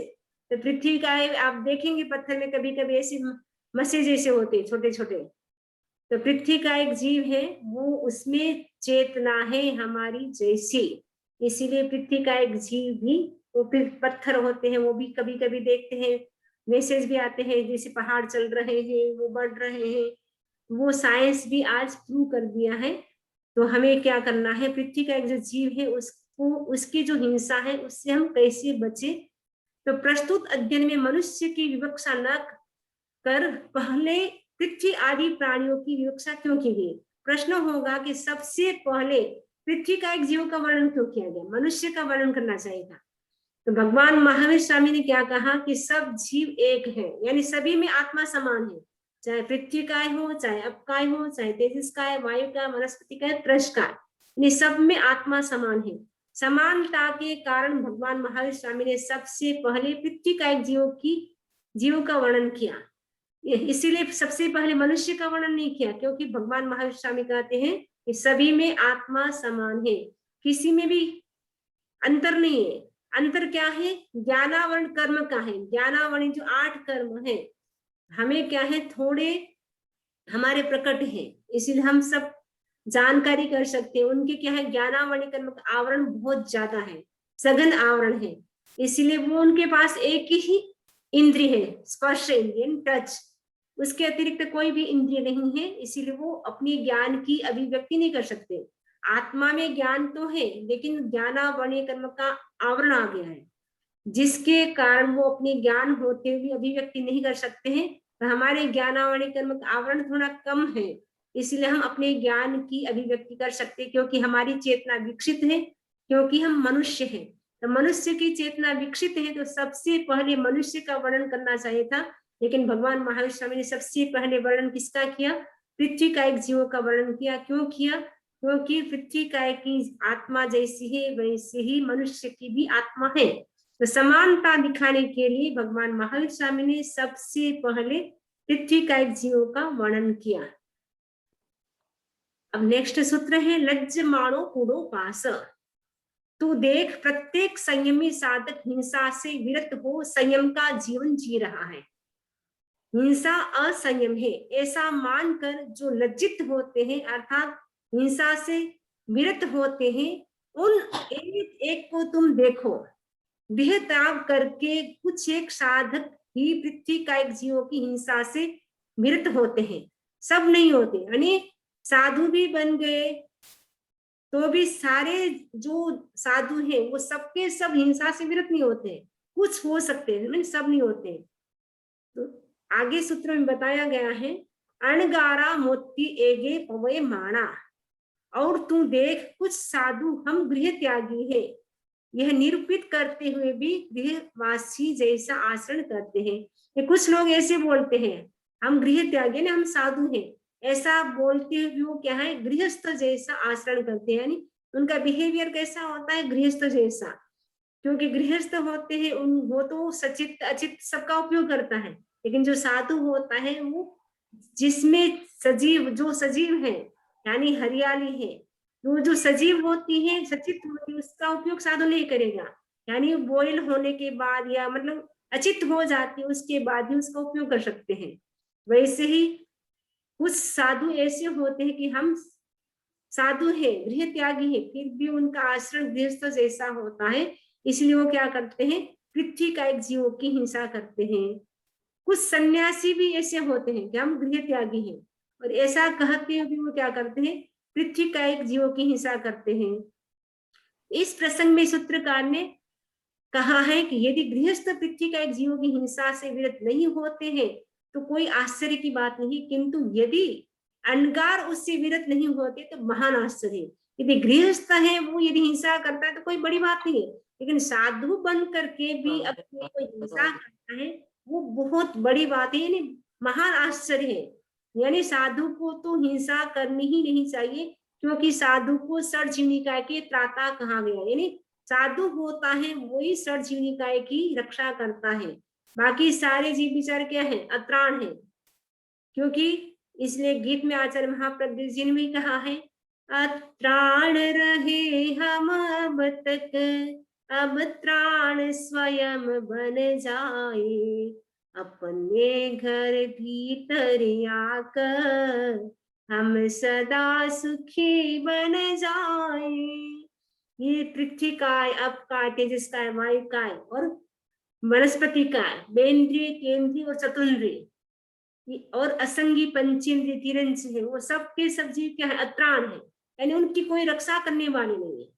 [SPEAKER 1] तो पृथ्वी का है, आप देखेंगे पत्थर में कभी कभी ऐसे मसे जैसे होते हैं छोटे छोटे। तो पृथ्वी का एक जीव है, वो उसमें चेतना है हमारी जैसी, इसीलिए पृथ्वी का एक जीव भी, वो फिर पत्थर होते हैं, वो भी कभी कभी देखते हैं मैसेज भी आते हैं जैसे पहाड़ चल रहे हैं, वो बढ़ रहे हैं। वो साइंस भी आज प्रूव कर दिया है। तो हमें क्या करना है, पृथ्वी का एक जो जीव है उसको, उसकी जो हिंसा है उससे हम कैसे बचे। तो प्रस्तुत अध्ययन में मनुष्य की विवक्षा न कर पहले पृथ्वी आदि प्राणियों की विवक्षा क्यों की गई। प्रश्न होगा कि सबसे पहले पृथ्वी का एक जीव का वर्णन क्यों किया गया, मनुष्य का वर्णन करना चाहिए था। तो भगवान महावीर स्वामी ने क्या कहा कि सब जीव एक है, यानी सभी में आत्मा समान है, चाहे पृथ्वी काय हो, चाहे अपकाय हो, चाहे तेजस काय, वायु का, वनस्पति का, त्रश का, यानी सब में आत्मा समान है। समानता के कारण भगवान महावीर स्वामी ने सबसे पहले पृथ्वी का एक जीव का वर्णन किया। इसीलिए सबसे पहले मनुष्य का वर्णन नहीं किया, क्योंकि भगवान महावीर स्वामी कहते हैं कि सभी में आत्मा समान है, किसी में भी अंतर नहीं है। अंतर क्या है, ज्ञानावरण कर्म का है। ज्ञानावरण जो 8 कर्म है, हमें क्या है थोड़े हमारे प्रकट है, इसीलिए हम सब जानकारी कर सकते हैं। उनके क्या है, ज्ञानावरण कर्म का आवरण बहुत ज्यादा है, सघन आवरण है, इसीलिए वो उनके पास एक ही इंद्रिय है, स्पर्श इंद्रिय, टच। उसके अतिरिक्त कोई भी इंद्रिय नहीं है, इसीलिए वो अपनी ज्ञान की अभिव्यक्ति नहीं कर सकते। आत्मा में ज्ञान तो है, लेकिन ज्ञानावरण कर्म का आवरण आ गया है, जिसके कारण वो अपने ज्ञान होते हुए अभिव्यक्ति नहीं कर सकते हैं। तो हमारे ज्ञानावरण कर्म का आवरण थोड़ा कम है, इसलिए हम अपने ज्ञान की अभिव्यक्ति कर सकते हैं, क्योंकि हमारी चेतना विकसित है, क्योंकि हम मनुष्य हैं। तो मनुष्य की चेतना विकसित है, तो सबसे पहले मनुष्य का वर्णन करना चाहिए था, लेकिन भगवान महावीर स्वामी ने सबसे पहले वर्णन किसका किया, पृथ्वी का एक जीव का वर्णन किया। क्यों किया, क्योंकि पृथ्वी का एक आत्मा जैसी है वैसे ही मनुष्य की भी आत्मा है। तो समानता दिखाने के लिए भगवान महावीर स्वामी ने सबसे पहले पृथ्वी का एक जीव का वर्णन किया। अब नेक्स्ट सूत्र है लज्जमाणो कूड़ो पास। तू देख प्रत्येक संयमी साधक हिंसा से विरत हो संयम का जीवन जी रहा है। हिंसा असंयम है ऐसा मानकर जो लज्जित होते हैं, अर्थात हिंसा से विरत होते हैं, उन एक एक को तुम देखो। गृह त्याग करके कुछ एक साधक ही पृथ्वी का एक जीवों की हिंसा से निवृत्त होते हैं, सब नहीं होते। यानी साधु भी बन गए तो भी सारे जो साधु हैं वो सबके सब हिंसा से विरत नहीं होते, कुछ हो सकते हैं, सब नहीं होते। तो आगे सूत्र में बताया गया है, अणगारा मोती एगे पवे माणा, और तू देख कुछ साधु हम गृह त्यागी है, यह निरूपित करते हुए भी गृहवासी जैसा आचरण करते हैं। ये कुछ लोग ऐसे बोलते हैं हम गृह त्यागी ना, हम साधु हैं, ऐसा बोलते हुए वो क्या है, गृहस्थ जैसा आचरण करते हैं। यानी उनका बिहेवियर कैसा होता है, गृहस्थ जैसा। क्योंकि गृहस्थ होते हैं उन वो तो सचित अचित सबका उपयोग करता है, लेकिन जो साधु होता है वो जिसमें सजीव, जो सजीव है यानी हरियाली है, वो जो सजीव होती है सचित होती है उसका उपयोग साधु नहीं करेगा। यानी बॉयल होने के बाद या मतलब अचित हो जाती है उसके बाद ही उसका उपयोग कर सकते हैं। वैसे ही कुछ साधु ऐसे होते हैं कि हम साधु है, गृह त्यागी है, फिर भी उनका आचरण गृहस्थ जैसा होता है, इसलिए वो क्या करते हैं, पृथ्वी का एक जीवों की हिंसा करते हैं। कुछ सन्यासी भी ऐसे होते हैं कि हम गृह त्यागी हैं, और ऐसा कहते हुए भी वो क्या करते हैं, पृथ्वी का एक जीवों की हिंसा करते हैं। इस प्रसंग में सूत्रकार ने कहा है कि यदि गृहस्थ पृथ्वी का एक जीवों की हिंसा से विरत नहीं होते हैं तो कोई आश्चर्य की बात नहीं, किंतु यदि अनगार उससे विरत नहीं होते तो महान आश्चर्य है। यदि गृहस्थ है वो यदि हिंसा करता है तो कोई बड़ी बात नहीं है, लेकिन साधु बन करके भी अपने को हिंसा करता है वो बहुत बड़ी बात है, यानी महान आश्चर्य है। यानी साधु को तो हिंसा करनी ही नहीं चाहिए, क्योंकि साधु को सर्वजीवनिकाय के त्राता कहा गया। यानी साधु होता है वही सर्वजीवनिकाय की रक्षा करता है, बाकी सारे जीव विचार क्या है, अत्राण है। क्योंकि इसलिए गीत में आचार्य महाप्रज्ञ जी ने भी कहा है, अत्राण रहे हम अब तक, अब त्राण स्वयं बन जाए, अपने घर भीतर आकर हम सदा सुखी बन जाए। ये पृथ्वी काय, अप काय, तेजस काय, वायु काय और वनस्पति काय, बेन्द्रिय, केंद्रीय और चतुन्द्रिय और असंगी पंचेंद्रिय तिरंज है, वो सबके सब जीव क्या है, अत्राण है, यानी उनकी कोई रक्षा करने वाली नहीं है।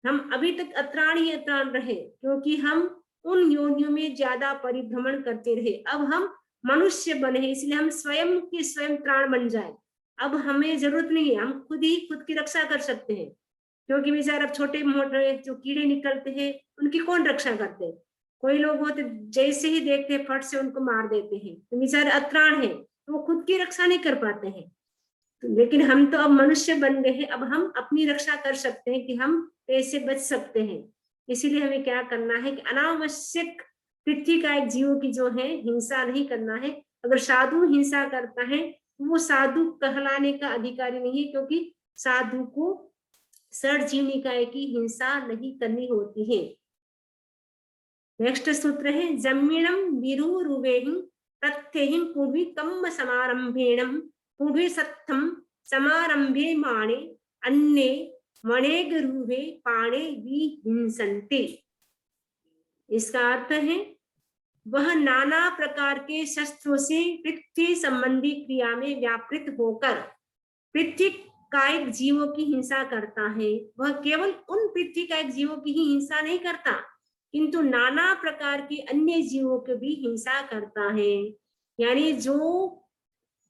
[SPEAKER 1] हम अभी तक अत्राण ही अत्राण रहे, क्योंकि हम उन योनियों में ज्यादा परिभ्रमण करते रहे। अब हम मनुष्य बने, इसलिए हम स्वयं के स्वयं त्राण बन जाए। अब हमें जरूरत नहीं है, हम खुद ही खुद की रक्षा कर सकते हैं। क्योंकि बेचारा अब छोटे मोटे जो कीड़े निकलते हैं उनकी कौन रक्षा करते हैं, कोई लोग होते जैसे ही देखते हैं फट से उनको मार देते हैं, तो बेचारे अत्राण है तो वो खुद की रक्षा नहीं कर पाते हैं। तो लेकिन हम तो अब मनुष्य बन गए हैं, अब हम अपनी रक्षा कर सकते हैं कि हम कैसे बच सकते हैं। इसीलिए हमें क्या करना है कि अनावश्यक पृथ्वी का एक जीव की जो है हिंसा नहीं करना है। अगर साधु हिंसा करता है तो वो साधु कहलाने का अधिकारी नहीं है, क्योंकि साधु को सर्वजीवनिकाय की हिंसा नहीं करनी होती है। नेक्स्ट सूत्र है, जमीणम विरुरुवेहिं तथ्यहिं पूर्वी कम्म समारंभेणम पूर्वी सत्थम समारंभे माणे अन्ये मणेगरुवे पाणे विहिंसन्ते। इसका अर्थ है, वह नाना प्रकार के शस्त्रों से पृथ्वी संबंधी क्रिया में व्यापृत होकर पृथ्वी कायिक जीवों की हिंसा करता है। वह केवल उन पृथ्वी कायिक जीवों की ही हिंसा नहीं करता, किंतु नाना प्रकार के अन्य जीवों की भी हिंसा करता है। यानी जो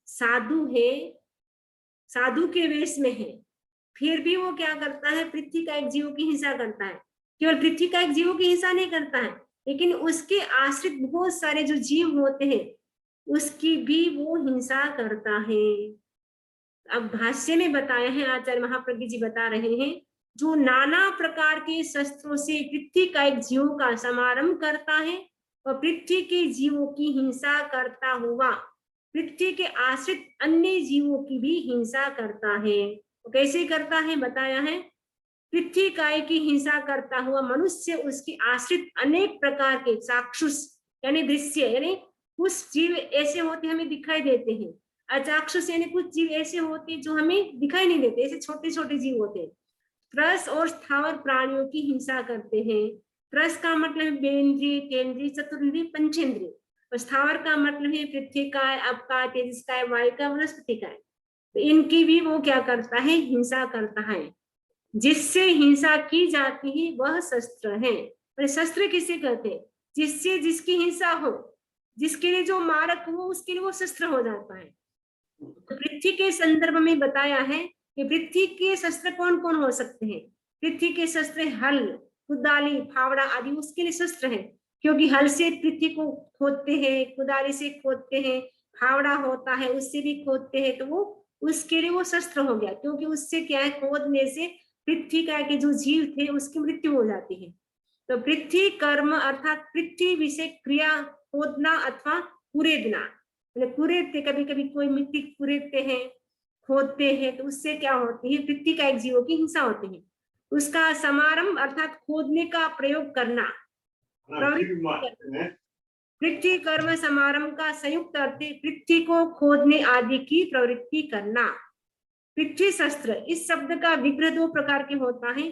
[SPEAKER 1] साधु है, साधु के वेश में है, फिर भी वो क्या करता है, पृथ्वी कायिक जीवों की हिंसा करता है। केवल पृथ्वी कायिक जीवों की हिंसा नहीं करता है, लेकिन उसके आश्रित बहुत सारे जो जीव होते हैं उसकी भी वो हिंसा करता है। अब भाष्य में बताया है, आचार्य महाप्रज्ञ जी बता रहे हैं, जो नाना प्रकार के शस्त्रों से पृथ्वी का एक जीव का समारंभ करता है और पृथ्वी के जीवों की हिंसा करता हुआ पृथ्वी के आश्रित अन्य जीवों की भी हिंसा करता है। तो कैसे करता है बताया है, पृथ्वी काय की हिंसा करता हुआ मनुष्य उसकी आश्रित अनेक प्रकार के चाक्षुष यानी दृश्य, यानी कुछ जीव ऐसे होते हमें दिखाई देते हैं, अचाक्षुष यानी कुछ जीव ऐसे होते जो हमें दिखाई नहीं देते, ऐसे छोटे छोटे जीव होते हैं, रस और स्थावर प्राणियों की हिंसा करते हैं। त्रस का मतलब है बेंद्रिय, तेंद्रिय, चतुर्न्द्रिय, पंचेंद्रिय। और स्थावर का मतलब है पृथ्वी का, अब का, तेजस का, वायु का, वनस्पति का। तो इनकी भी वो क्या करता है, हिंसा करता है। जिससे हिंसा की जाती है वह शस्त्र है। और शस्त्र किसे कहते हैं, जिससे जिसकी हिंसा हो, जिसके लिए जो मारक हो, उसके लिए वो शस्त्र हो जाता है। तो पृथ्वी के संदर्भ में बताया है कि पृथ्वी के शस्त्र कौन कौन हो सकते हैं। पृथ्वी के शस्त्र हल, कुदाली, फावड़ा आदि उसके लिए शस्त्र है, क्योंकि हल से पृथ्वी को खोदते हैं, कुदाली से खोदते हैं, फावड़ा होता है उससे भी खोदते हैं, तो वो उसके लिए वो शस्त्र हो गया, क्योंकि उससे क्या है, खोदने से पृथ्वी का के जो जीव थे उसकी मृत्यु हो जाती है। तो पृथ्वी कर्म अर्थात पृथ्वी विषय क्रिया, खोदना अथवा कुरेदना। कुरेदते, कभी कभी कोई मिट्टी कुरेदते हैं, खोदते हैं, तो उससे क्या होती है, पृथ्वी का एक जीवों की हिंसा होती है। उसका समारंभ अर्थात खोदने का प्रयोग करना, पृथ्वी कर्म समारंभ का संयुक्त अर्थ है पृथ्वी को खोदने आदि की प्रवृत्ति करना। पृथ्वी शस्त्र, इस शब्द का विग्रह दो प्रकार के होता है।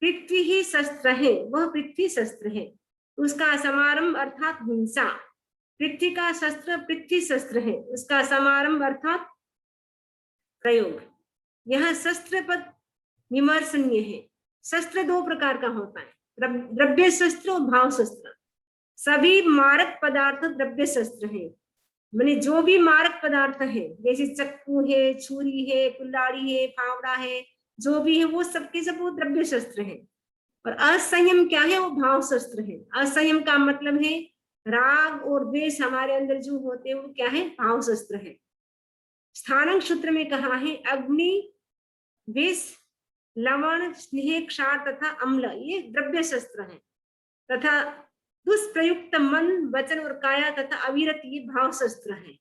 [SPEAKER 1] पृथ्वी ही शस्त्र है, वह पृथ्वी शस्त्र है। उसका समारंभ अर्थात हिंसा। पृथ्वी का शस्त्र पृथ्वी शस्त्र है, उसका समारंभ अर्थात प्रयोग। यह शस्त्र पद विमर्शनीय है। शस्त्र दो प्रकार का होता है, द्रव्य शस्त्र और भाव शस्त्र। सभी मारक पदार्थ द्रव्य शस्त्र है, माने जो भी मारक पदार्थ है, जैसे चक्कू है, छुरी है, कुल्हाड़ी है, फावड़ा है, जो भी है वो सबके सब वो द्रव्य शस्त्र है। और असंयम क्या है, वो भाव शस्त्र है। असंयम का मतलब है राग और द्वेष हमारे अंदर जो होते हैं वो क्या है, भाव शस्त्र है। स्थानक सूत्र में कहा है अग्नि, विष, लवण, स्नेह, क्षार तथा अम्ल ये द्रव्य शस्त्र है, तथा दुष्प्रयुक्त मन, वचन और काया तथा अविरत ये भाव शस्त्र है।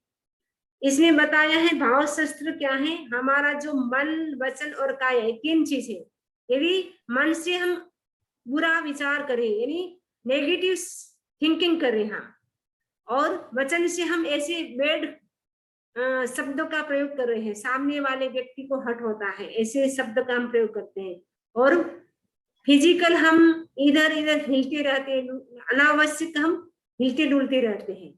[SPEAKER 1] इसने बताया है भाव शस्त्र क्या है, हमारा जो मन, वचन और काया तीन चीज है। यदि मन से हम बुरा विचार करें, यानी नेगेटिव थिंकिंग करें, हाँ, और वचन से हम ऐसे बेड शब्दों का प्रयोग कर रहे हैं, सामने वाले व्यक्ति को हर्ट होता है, ऐसे शब्द का हम प्रयोग करते हैं। और फिजिकल हम इधर इधर हिलते रहते हैं, अनावश्यक हम हिलते डुलते रहते हैं,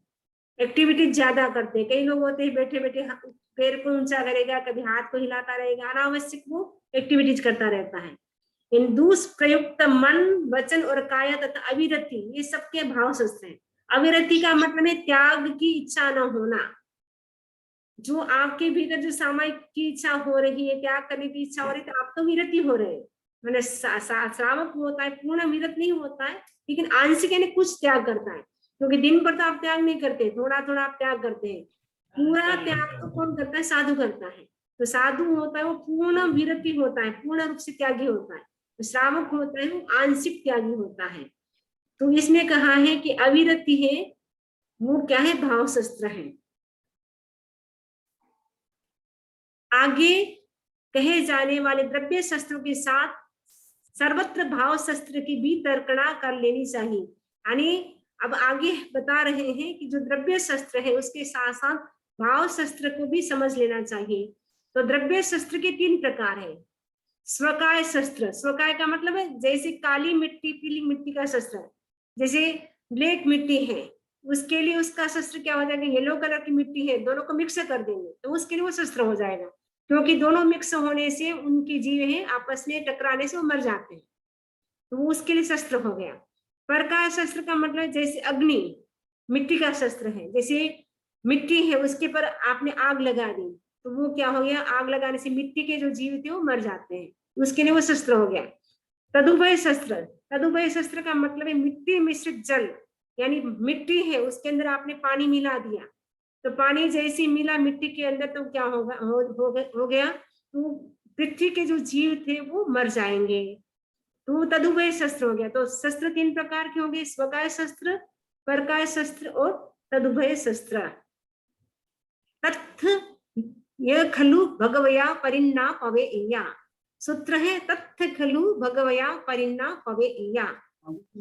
[SPEAKER 1] एक्टिविटीज ज्यादा करते हैं। कई लोग होते हैं बैठे बैठे पैर को ऊंचा करेगा, कभी हाथ को हिलाता रहेगा, अनावश्यक वो एक्टिविटीज करता रहता है। इन दुष्प्रयुक्त मन, वचन और काया तथा अविरति ये सबके भाव शस्त्र हैं। अविरति का मतलब है त्याग की इच्छा न होना। जो आपके भीतर जो सामायिक की इच्छा हो रही है, त्याग करने की इच्छा हो रही है, तो आप तो विरति हो रहे हैं। मैंने श्रावक होता है, पूर्ण विरत नहीं होता है, लेकिन आंशिक यानी कुछ त्याग करता है, क्योंकि दिन भर तो आप त्याग नहीं करते, थोड़ा थोड़ा आप त्याग करते हैं। पूरा त्याग तो कौन करता है, साधु करता है। तो साधु होता है वो पूर्ण विरति होता है, पूर्ण रूप से त्यागी होता है। तो श्रावक होता है वो आंशिक त्यागी होता है। तो इसने कहा है कि अविरति है वो क्या है, भाव शस्त्र है। आगे कहे जाने वाले द्रव्य शस्त्रों के साथ सर्वत्र भाव शस्त्र की भी तर्कणा कर लेनी चाहिए। यानी अब आगे बता रहे हैं कि जो द्रव्य शस्त्र है उसके साथ साथ भाव शस्त्र को भी समझ लेना चाहिए। तो द्रव्य शस्त्र के तीन प्रकार है। स्वकाय शस्त्र, स्वकाय का मतलब है जैसे काली मिट्टी, पीली मिट्टी का शस्त्र है। जैसे ब्लैक मिट्टी है, उसके लिए उसका शस्त्र क्या हो जाएगा, येलो कलर की मिट्टी है, दोनों को मिक्स कर देंगे तो उसके लिए वो शस्त्र हो जाएगा, क्योंकि दोनों मिक्स होने से उनके जीव हैं आपस में टकराने से वो मर जाते हैं, तो वो उसके लिए शस्त्र हो गया। प्रकाश शस्त्र का मतलब जैसे अग्नि मिट्टी का शस्त्र है, जैसे मिट्टी है उसके पर आपने आग लगा दी तो वो क्या हो गया, आग लगाने से मिट्टी के जो जीव थे वो मर जाते हैं, उसके लिए वो शस्त्र हो गया। तदुभय शस्त्र, तदुभय शस्त्र का मतलब है मिट्टी मिश्रित जल, यानी मिट्टी है उसके अंदर आपने पानी मिला दिया, तो पानी जैसे मिला मिट्टी के अंदर तो क्या होगा, हो गया, तो पृथ्वी के जो जीव थे वो मर जाएंगे, तो तदुभय शस्त्र हो गया। तो शस्त्र तीन प्रकार के होंगे, स्वकाय शस्त्र, परकाय शस्त्र और तदुभय शस्त्र। तत्थ ये खलु भगवया परिन्ना पवे इया, सूत्र है तथ्य खलु भगवया परिन्ना पवे इया।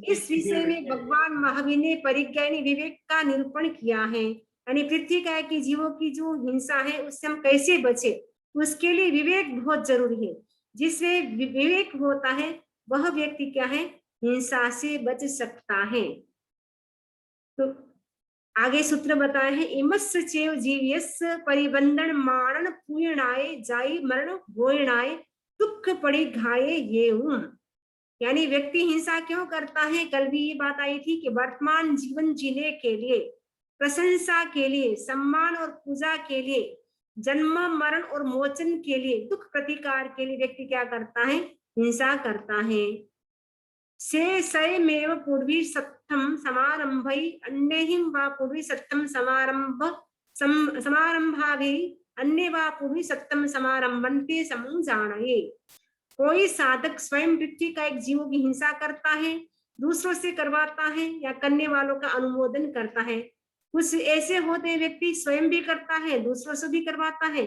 [SPEAKER 1] इस विषय में भगवान महावीर ने परिज्ञानी विवेक का निरूपण किया है, यानी पृथ्वी का की जीवों की जो हिंसा है उससे हम कैसे बचे, उसके लिए विवेक बहुत जरूरी है। जिससे विवेक होता है वह व्यक्ति क्या है, हिंसा से बच सकता है। तो आगे सूत्र बताए हैं, इमस्य चैव जीवस्य परिबंधन मारण पूर्णाय जाई मरण भोयणाय दुख परिघाये ये। यानी व्यक्ति हिंसा क्यों करता है? कल भी ये बात आई थी कि वर्तमान जीवन जीने के लिए, प्रशंसा के लिए, सम्मान और पूजा के लिए, जन्म मरण और मोचन के लिए, दुख प्रतिकार के लिए व्यक्ति क्या करता है? हिंसा करता है। से सयमेव पूर्वी सत्थम समारंभै अन्यहिं वा पूर्वी सत्थम समारंभाभि अन्य वा पूर्वी सत्तम समारंभन्ते समुजानये। कोई साधक स्वयं मृत्यु का एक जीव की हिंसा करता है, दूसरों से करवाता है या करने वालों का अनुमोदन करता है। कुछ ऐसे होते हैं व्यक्ति स्वयं भी करता है, दूसरों से भी करवाता है,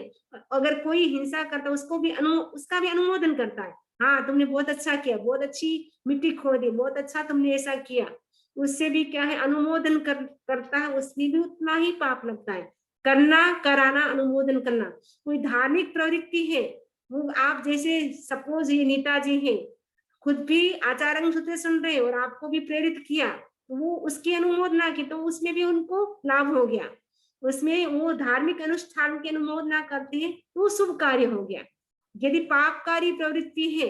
[SPEAKER 1] अगर कोई हिंसा करता है उसको भी उसका भी अनुमोदन करता है। हाँ, तुमने बहुत अच्छा किया, बहुत अच्छी मिट्टी खोदी, बहुत अच्छा तुमने ऐसा किया, उससे भी क्या है? अनुमोदन करता है, उसमें भी उतना ही पाप लगता है। करना, कराना, अनुमोदन करना। कोई धार्मिक प्रवृत्ति है, वो आप जैसे सपोज ये नीता जी है, खुद भी आचार्य सूत्र सुन रहे और आपको भी प्रेरित किया, तो वो उसकी अनुमोदना की, तो उसमें भी उनको लाभ हो गया। उसमें वो धार्मिक अनुष्ठान की अनुमोदना करते हैं तो शुभ कार्य हो गया। यदि पापकारी प्रवृत्ति है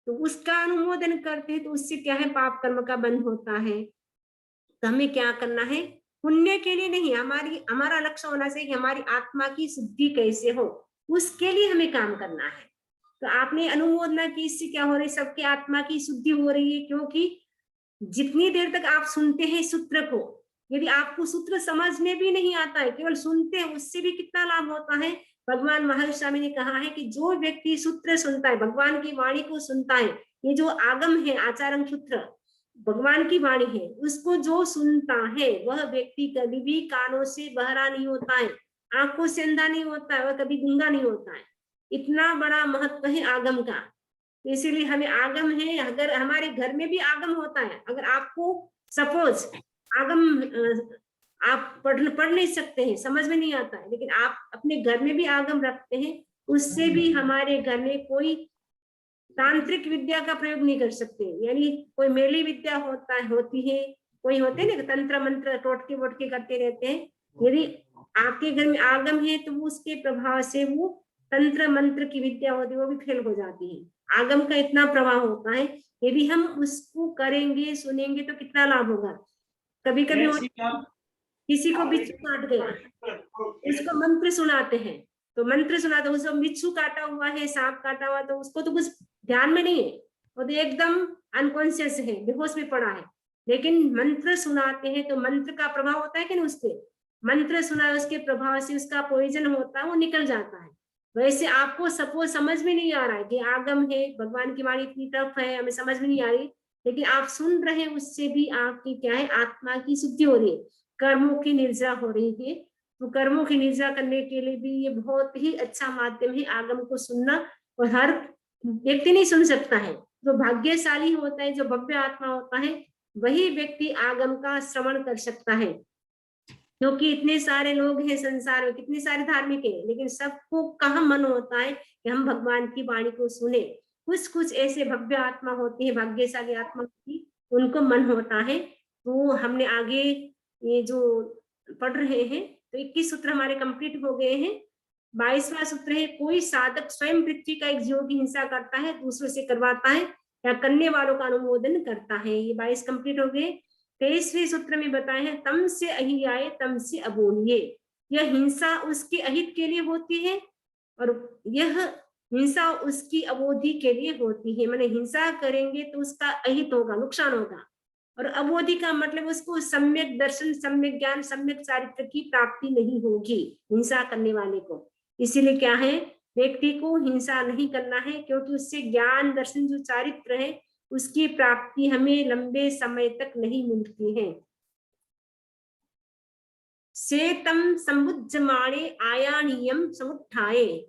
[SPEAKER 1] तो उसका अनुमोदन करते हैं तो उससे क्या है? पाप कर्म का बंध होता है। तो हमें क्या करना है? पुण्य के लिए नहीं, हमारा लक्ष्य होना चाहिए कि हमारी आत्मा की शुद्धि कैसे हो, उसके लिए हमें काम करना है। तो आपने अनुमोदना की, इससे क्या हो रही? सबकी आत्मा की शुद्धि हो रही है। क्योंकि जितनी देर तक आप सुनते हैं सूत्र को, यदि आपको सूत्र समझ में भी नहीं आता है, केवल सुनते हैं, उससे भी कितना लाभ होता है। भगवान महर्षि स्वामी ने कहा है कि जो व्यक्ति सूत्र सुनता है, भगवान की वाणी को सुनता है, ये जो आगम है आचार्य सूत्र, भगवान की वाणी है, उसको जो सुनता है वह व्यक्ति कभी भी कानों से बहरा नहीं होता है, आंखों से अंधा नहीं होता है, वह कभी गूंगा नहीं होता है। इतना बड़ा महत्व है आगम का। इसीलिए हमें आगम है, अगर हमारे घर में भी आगम होता है, अगर आपको सपोज आगम आप पढ़ नहीं सकते हैं, समझ में नहीं आता है, लेकिन आप अपने घर में भी आगम रखते हैं, उससे भी हमारे घर में कोई तांत्रिक विद्या का प्रयोग नहीं कर सकते। यानी कोई मेली विद्या होती है, कोई होते हैं ना तंत्र मंत्र टोटके वोटके करते रहते हैं, यदि आपके घर में आगम है तो उसके प्रभाव से वो तंत्र मंत्र की विद्या होती है वो भी फेल हो जाती है। आगम का इतना प्रभाव होता है, यदि हम उसको करेंगे, सुनेंगे तो कितना लाभ होगा। कभी कभी किसी को बिच्छू काट गया, उसको मंत्र सुनाते हैं, तो मंत्र सुनाते उसको बिच्छू काटा हुआ है, सांप काटा हुआ, तो उसको तो कुछ ध्यान में नहीं है, वो तो एकदम अनकॉन्शियस है, बेहोश में पड़ा है। लेकिन मंत्र सुनाते हैं तो मंत्र का प्रभाव होता है कि नहीं, उसके मंत्र सुना उसके प्रभाव से उसका पॉइजन होता है, वो निकल जाता है। वैसे आपको सपोज समझ में नहीं आ रहा है कि आगम है, भगवान की वाणी इतनी टफ है, हमें समझ में नहीं आ रही, लेकिन आप सुन रहे हैं, उससे भी आपकी क्या है? आत्मा की शुद्धि हो रही है, कर्मों की निर्जा हो रही है। तो कर्मों की निर्जा करने के लिए भी ये बहुत ही अच्छा माध्यम है आगम को सुनना। और हर व्यक्ति नहीं सुन सकता है, जो भाग्यशाली होता है, जो भव्य आत्मा होता है, वही व्यक्ति आगम का श्रवण कर सकता है। क्योंकि इतने सारे लोग हैं संसार में, कितने सारे धार्मिक हैं, लेकिन सबको कहाँ मन होता है कि हम भगवान की वाणी को सुने। कुछ कुछ ऐसे भव्य आत्मा होती है, भाग्यशाली आत्मा की, उनको मन होता है। तो हमने आगे ये जो पढ़ रहे हैं, तो 21 सूत्र हमारे कंप्लीट हो गए हैं। 22वां सूत्र है, कोई साधक स्वयं पृथ्वी का एक जीव की हिंसा करता है, दूसरों से करवाता है या करने वालों का अनुमोदन करता है। ये 22 कंप्लीट हो गए। 23वें सूत्र में बताए हैं, तम से अहियाए तम से अबोलिए। यह हिंसा उसके अहित के लिए होती है और यह हिंसा उसकी अबोधि के लिए होती है। माने हिंसा करेंगे तो उसका अहित होगा, नुकसान होगा। और अबोधि का मतलब उसको सम्यक दर्शन, सम्यक ज्ञान, सम्यक चारित्र की प्राप्ति नहीं होगी हिंसा करने वाले को। इसीलिए क्या है, व्यक्ति को हिंसा नहीं करना है, क्योंकि उससे ज्ञान, दर्शन, जो चारित्र है, उसकी प्राप्ति हमें लंबे समय तक नहीं मिलती है। सेतम समुज्जमाणे आयानियम समुत्थाये।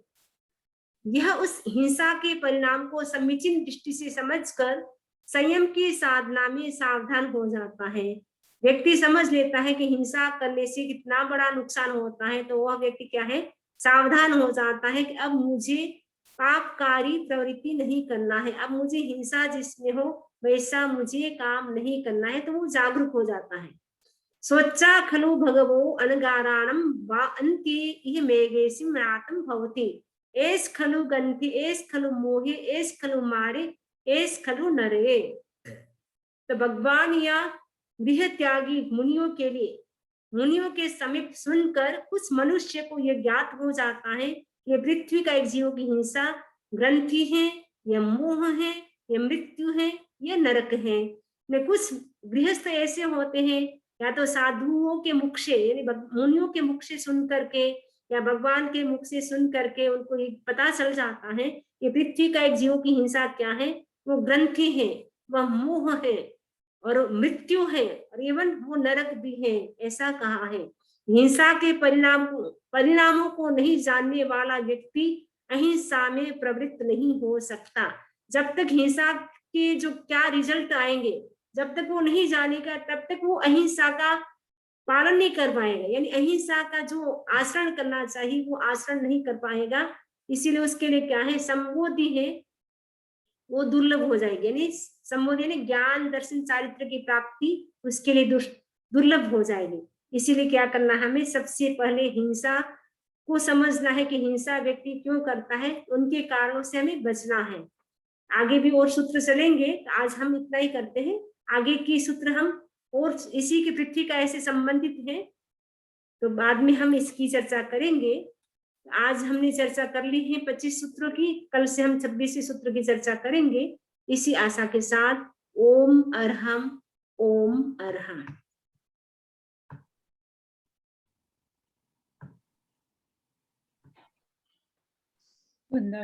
[SPEAKER 1] यह उस हिंसा के परिणाम को समीचीन दृष्टि से समझकर संयम की साधना में सावधान हो जाता है। व्यक्ति समझ लेता है कि हिंसा करने से कितना बड़ा नुकसान होता है, तो वह व्यक्ति क्या है, सावधान हो जाता है कि अब मुझे पापकारी प्रवृत्ति नहीं करना है। अब मुझे हिंसा जिसमें हो वैसा मुझे काम नहीं करना है, तो वो जागरूक हो जाता है। स्वच्छा खलु भगवो अनगाराणं वा अन्ते इह मेघेषु म्रातं भवति। एष खलु गन्ति, एष खलु मोहे, एष खलु मारे, एष खलु नरे। तो भगवान या गृह त्यागी मुनियों के लिए, मुनियों के समीप सुनकर कुछ मनुष्य को यह ज्ञात हो जाता है कि ये पृथ्वी का एक जीव की हिंसा ग्रंथि है, यह मोह है, यह मृत्यु है, यह नरक है। में कुछ गृहस्थ ऐसे होते हैं, या तो साधुओं के मुख से यानी मुनियों के मुख से सुन करके या भगवान के मुख से सुन करके उनको ये पता चल जाता है कि पृथ्वी का एक जीव की हिंसा क्या है, वो ग्रंथि है, वह मोह है और मृत्यु है, और इवन वो नरक भी है, ऐसा कहा है। हिंसा के परिणामों को नहीं जानने वाला व्यक्ति अहिंसा में प्रवृत्त नहीं हो सकता। जब तक हिंसा के जो क्या रिजल्ट आएंगे जब तक वो नहीं जानेगा, तब तक वो अहिंसा का पालन नहीं कर पाएगा, यानी अहिंसा का जो आचरण करना चाहिए वो आचरण नहीं कर पाएगा। इसीलिए उसके लिए क्या है, संबोधि है वो दुर्लभ हो जाएगी, यानी संबोधि यानी ज्ञान दर्शन चारित्र की प्राप्ति उसके लिए दुर्लभ हो जाएगी। इसीलिए क्या करना, हमें सबसे पहले हिंसा को समझना है कि हिंसा व्यक्ति क्यों करता है, उनके कारणों से हमें बचना है। आगे भी और सूत्र चलेंगे, आज हम इतना ही करते हैं। आगे की सूत्र हम और इसी की पृथ्वी का ऐसे संबंधित है, तो बाद में हम इसकी चर्चा करेंगे। आज हमने चर्चा कर ली है 25 सूत्रों की, कल से हम 26 सूत्र की चर्चा करेंगे। इसी आशा के साथ ओम अरहम, ओम अरहम।
[SPEAKER 2] वंदना